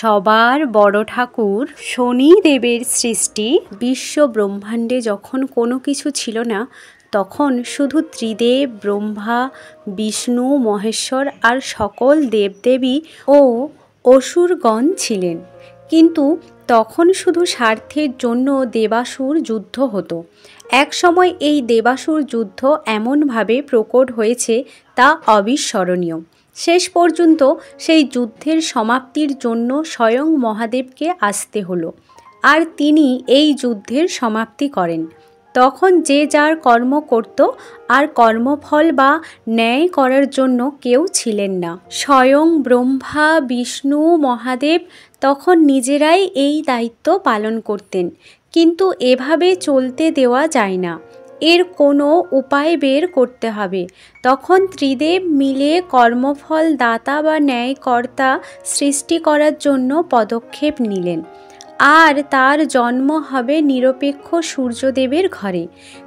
সবার বড় ঠাকুর শনিদেবের সৃষ্টি। বিশ্ব ব্রহ্মাণ্ডে যখন কোনো কিছু ছিল না, তখন শুধু ত্রিদেব ব্রহ্মা, বিষ্ণু, মহেশ্বর আর সকল দেবদেবী ও অসুরগণ ছিলেন। কিন্তু তখন শুধু স্বার্থের জন্য দেবাসুর যুদ্ধ হতো। এক সময় এই দেবাসুর যুদ্ধ এমনভাবে প্রকট হয়েছে তা অবিস্মরণীয়। শেষ পর্যন্ত সেই যুদ্ধের সমাপ্তির জন্য স্বয়ং মহাদেবকে আসতে হলো, আর তিনি এই যুদ্ধের সমাপ্তি করেন। তখন যে যার কর্ম করত, আর কর্মফল বা ন্যায় করার জন্য কেউ ছিলেন না। স্বয়ং ব্রহ্মা, বিষ্ণু, মহাদেব তখন নিজেরাই এই দায়িত্ব পালন করতেন। কিন্তু এভাবে চলতে দেওয়া যায় না, এর কোনো উপায় বের করতে হবে। তখন ত্রিদেব মিলে কর্মফল দাতা বা ন্যায়কর্তা সৃষ্টি করার জন্য পদক্ষেপ নিলেন। আর তার জন্ম হবে নিরপেক্ষ সূর্যদেবের ঘরে,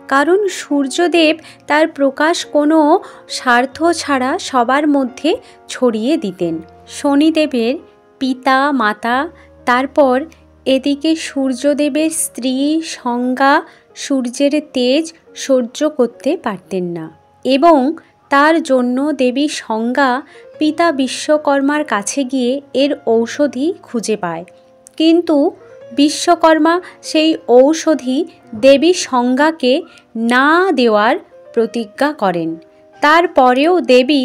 কারণ সূর্যদেব তার প্রকাশ কোনো স্বার্থ ছাড়া সবার মধ্যে ছড়িয়ে দিতেন। শনিদেবের পিতা মাতা, তারপর এদিকে সূর্যদেবের স্ত্রী সংজ্ঞা সূর্যের তেজ সহ্য করতে পারতেন না, এবং তার জন্য দেবী সংজ্ঞা পিতা বিশ্বকর্মার কাছে গিয়ে এর ঔষধি খুঁজে পায়। কিন্তু বিশ্বকর্মা সেই ঔষধি দেবী সংজ্ঞাকে না দেওয়ার প্রতিজ্ঞা করেন। তারপরেও দেবী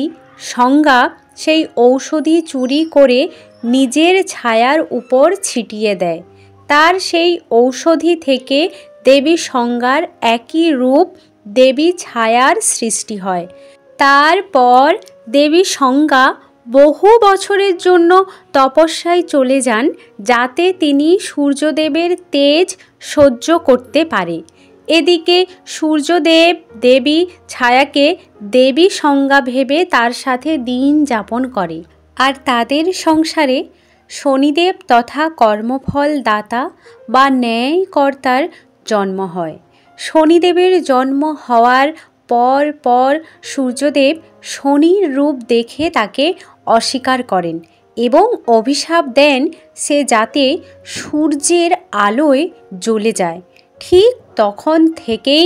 সংজ্ঞা সেই ঔষধি চুরি করে নিজের ছায়ার উপর ছিটিয়ে দেয়। তার সেই ঔষধি থেকে দেবী সংজ্ঞার একই রূপ দেবী ছায়ার সৃষ্টি হয়। তারপর দেবী সংজ্ঞা বহু বছরের জন্য তপস্যায় চলে যান, যাতে তিনি সূর্যদেবের তেজ সহ্য করতে পারে। এদিকে সূর্যদেব দেবী ছায়াকে দেবী সংজ্ঞা ভেবে তার সাথে দিন যাপন করে, আর তাদের সংসারে শনিদেব তথা কর্মফল দাতা বা ন্যায়কর্তার জন্ম হয়। শনিদেবের জন্ম হওয়ার পর পর সূর্যদেব শনির রূপ দেখে তাকে অস্বীকার করেন এবং অভিশাপ দেন সে যাতে সূর্যের আলোয় জ্বলে যায়। ঠিক তখন থেকেই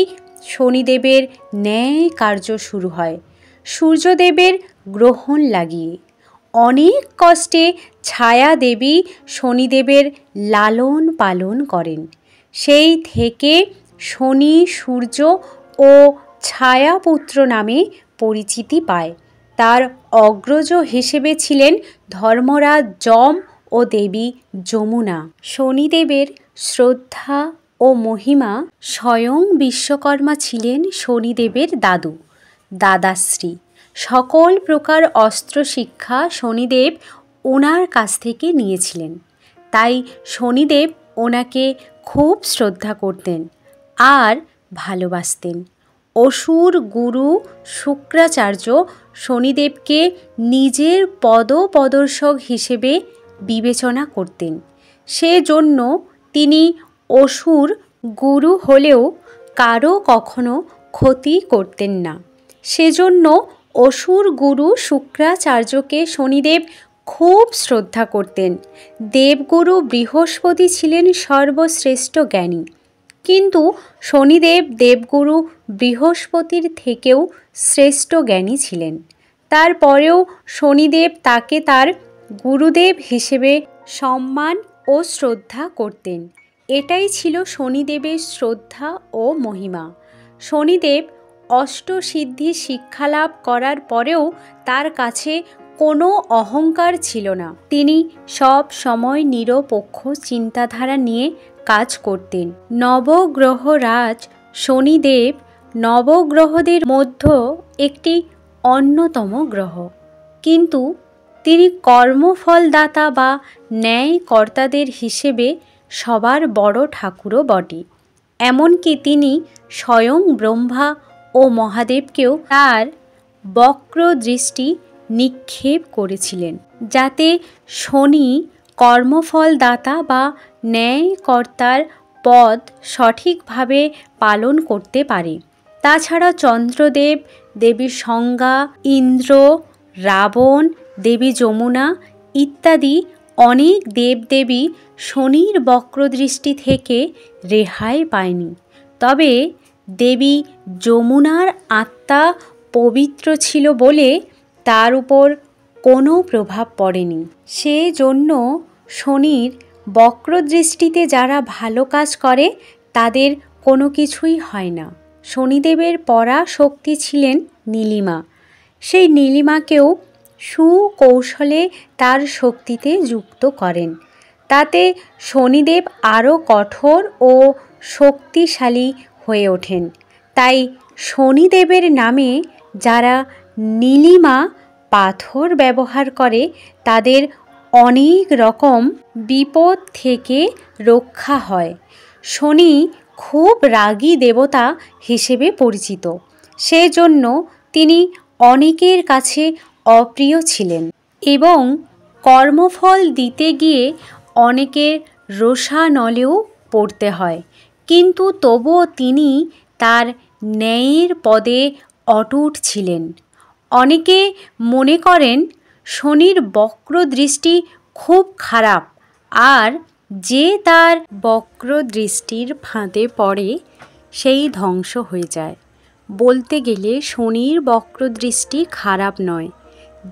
শনিদেবের ন্যায় কার্য শুরু হয়, সূর্যদেবের গ্রহণ লাগিয়ে। অনেক কষ্টে ছায়া দেবী শনিদেবের লালন পালন করেন। সেই থেকে শনি সূর্য ও ছায়াপুত্র নামে পরিচিতি পায়। তার অগ্রজ হিসেবে ছিলেন ধর্মরাজ যম ও দেবী যমুনা। শনিদেবের শ্রদ্ধা ও মহিমা। স্বয়ং বিশ্বকর্মা ছিলেন শনিদেবের দাদু, দাদাশ্রী। সকল প্রকার অস্ত্র শিক্ষা শনিদেব ওনার কাছ থেকে নিয়েছিলেন। তাই শনিদেব ওনাকে খুব শ্রদ্ধা করতেন আর ভালোবাসতেন। অসুর গুরু শুক্রাচার্য শনিদেবকে নিজের পদপ্রদর্শক হিসেবে বিবেচনা করতেন। সেজন্য তিনি অসুর গুরু হলেও কারো কখনো ক্ষতি করতেন না। সেজন্য অসুর গুরু শুক্রাচার্যকে শনিদেব খুব শ্রদ্ধা করতেন। দেবগুরু বৃহস্পতি ছিলেন সর্বশ্রেষ্ঠ জ্ঞানী, কিন্তু শনিদেব দেবগুরু বৃহস্পতির থেকেও শ্রেষ্ঠ জ্ঞানী ছিলেন। তারপরেও শনিদেব তাকে তার গুরুদেব হিসেবে সম্মান ও শ্রদ্ধা করতেন। এটাই ছিল শনিদেবের শ্রদ্ধা ও মহিমা। শনিদেব অষ্টসিদ্ধি শিক্ষালাভ করার পরেও তার কাছে কোনো অহংকার ছিল না। তিনি সব সময় নিরপেক্ষ চিন্তাধারা নিয়ে কাজ করতেন। নবগ্রহরাজ শনিদেব নবগ্রহদের মধ্যে একটি অন্যতম গ্রহ, কিন্তু তিনি কর্মফলদাতা বা ন্যায়কর্তাদের হিসেবে সবার বড় ঠাকুরও বটে। এমনকি তিনি স্বয়ং ব্রহ্মা ও মহাদেবকেও তার বক্র দৃষ্টি নিক্ষেপ করেছিলেন, যাতে শনি কর্মফলদাতা বা ন্যায়কর্তার পদ সঠিকভাবে পালন করতে পারে। তাছাড়া চন্দ্রদেব, দেবী সংজ্ঞা, ইন্দ্র, রাবণ, দেবী যমুনা ইত্যাদি অনেক দেবদেবী শনির বক্রদৃষ্টি থেকে রেহাই পায়নি। তবে দেবী যমুনার আত্মা পবিত্র ছিল বলে তার উপর কোনো প্রভাব পড়েনি। সেজন্য শনির বক্রদৃষ্টিতে যারা ভালো কাজ করে তাদের কোনো কিছুই হয় না। শনিদেবের পরা শক্তি ছিলেন নীলিমা। সেই নীলিমাকেও সুকৌশলে তার শক্তিতে যুক্ত করেন। তাতে শনিদেব আরও কঠোর ও শক্তিশালী হয়ে ওঠেন। তাই শনিদেবের নামে যারা নীলিমা পাথর ব্যবহার করে তাদের অনেক রকম বিপদ থেকে রক্ষা হয়। শনি খুব রাগী দেবতা হিসেবে পরিচিত। সেজন্য তিনি অনেকের কাছে অপ্রিয় ছিলেন এবং কর্মফল দিতে গিয়ে অনেকের রোষানলেও পড়তে হয়। কিন্তু তবুও তিনি তার ন্যায়ের পদে অটুট ছিলেন। অনেকে মনে করেন শনির বক্রদৃষ্টি খুব খারাপ, আর যে তার বক্রদৃষ্টির ফাঁদে পড়ে সেই ধ্বংস হয়ে যায়। বলতে গেলে শনির বক্রদৃষ্টি খারাপ নয়।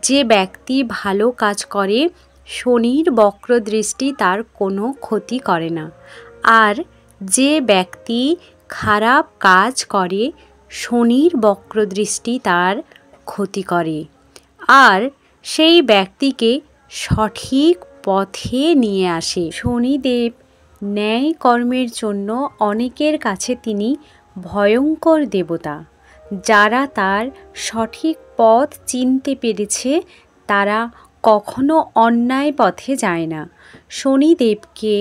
যে ব্যক্তি ভালো কাজ করে শনির বক্রদৃষ্টি তার কোনো ক্ষতি করে না, আর যে ব্যক্তি খারাপ কাজ করে শনির বক্রদৃষ্টি তার ক্ষতি করে আর সেই ব্যক্তিকে সঠিক পথে নিয়ে আসে। শনিদেব ন্যায় কর্মের জন্য অনেকের কাছে তিনি ভয়ঙ্কর দেবতা। যারা তার সঠিক পথ চিনতে পেরেছে তারা কখনো অন্যায় পথে যায় না। শনিদেবকে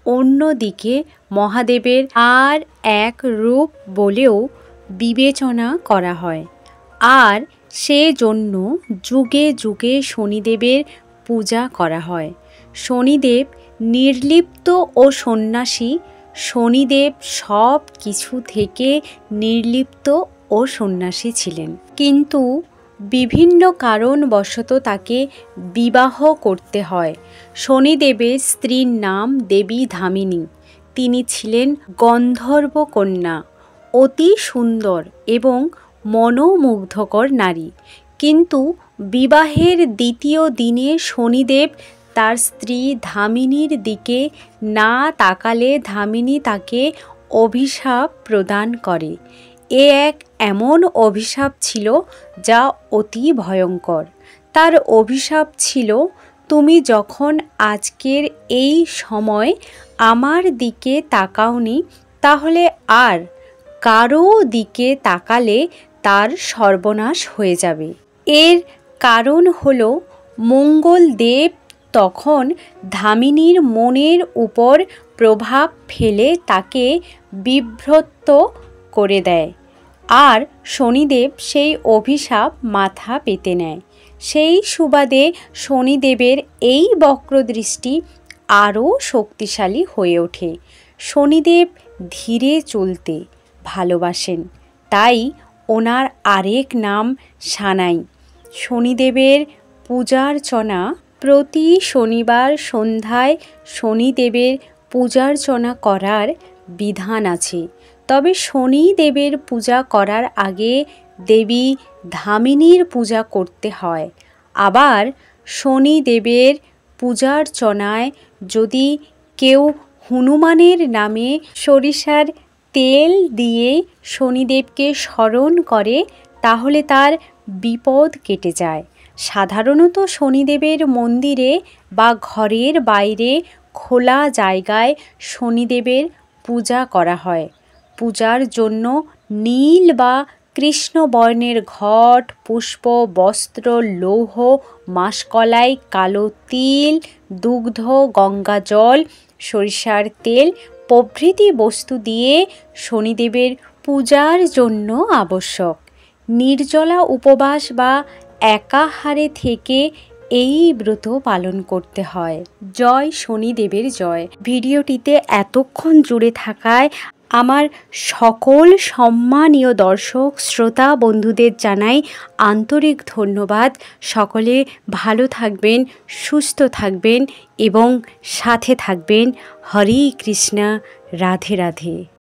অন্যদিকে মহাদেবের আর এক রূপ বলেও বিবেচনা করা হয়, আর সেজন্য যুগে যুগে শনিদেবের পূজা করা হয়। শনিদেব নির্লিপ্ত ও সন্ন্যাসী। শনিদেব সব কিছু থেকে নির্লিপ্ত ও সন্ন্যাসী ছিলেন, কিন্তু বিভিন্ন কারণবশত তাকে বিবাহ করতে হয়। শনিদেবের স্ত্রীর নাম দেবী ধামিনী। তিনি ছিলেন গন্ধর্ব কন্যা, অতি সুন্দর এবং মনোমুগ্ধকর নারী। কিন্তু বিবাহের দ্বিতীয় দিনে শনিদেব তার স্ত্রী ধামিনীর দিকে না তাকালে ধামিনী তাকে অভিশাপ প্রদান করে। এ এক এমন অভিশাপ ছিল যা অতি ভয়ঙ্কর। তার অভিশাপ ছিল, তুমি যখন আজকের এই সময় আমার দিকে তাকাওনি তাহলে আর কারো দিকে তাকালে তার সর্বনাশ হয়ে যাবে। এর কারণ হলো মঙ্গলদেব তখন ধামিনীর মনের উপর প্রভাব ফেলে তাকে বিভ্রত করে দেয়, আর শনিদেব সেই অভিশাপ মাথা পেতে নেয়। সেই সুবাদে শনিদেবের এই বক্রদৃষ্টি আরও শক্তিশালী হয়ে ওঠে। শনিদেব ধীরে চলতে ভালোবাসেন, তাই ওনার আরেক নাম সানাই। শনিদেবের পূজার্চনা প্রতি শনিবার সন্ধ্যায় শনিদেবের পূজার্চনা করার বিধান আছে। তবে শনিদেবের পূজা করার আগে দেবী ধামিনীর পূজা করতে হয়। আবার শনিদেবের পূজার্চনায় যদি কেউ হনুমানের নামে সরিষার তেল দিয়ে শনিদেবকে স্মরণ করে তাহলে তার বিপদ কেটে যায়। সাধারণত শনিদেবের মন্দিরে বা ঘরের বাইরে খোলা জায়গায় শনিদেবের পূজা করা হয়। পূজার জন্য নীল বা কৃষ্ণ বর্ণের ঘট, পুষ্প, বস্ত্র, লৌহ, মাসকলাই, কালো তিল, দুগ্ধ, গঙ্গা জল, সরিষার তেল প্রভৃতি বস্তু দিয়ে শনিদেবের পূজার জন্য আবশ্যক। নির্জলা উপবাস বা একাহারে থেকে এই ব্রত পালন করতে হয়। জয় শনিদেবের জয়। ভিডিওটিতে এতক্ষণ জুড়ে থাকায় আমার সকল সম্মানীয় দর্শক শ্রোতা বন্ধুদের জানাই আন্তরিক ধন্যবাদ। সকলে ভালো থাকবেন, সুস্থ থাকবেন এবং সাথে থাকবেন। হরে কৃষ্ণ, রাধে রাধে।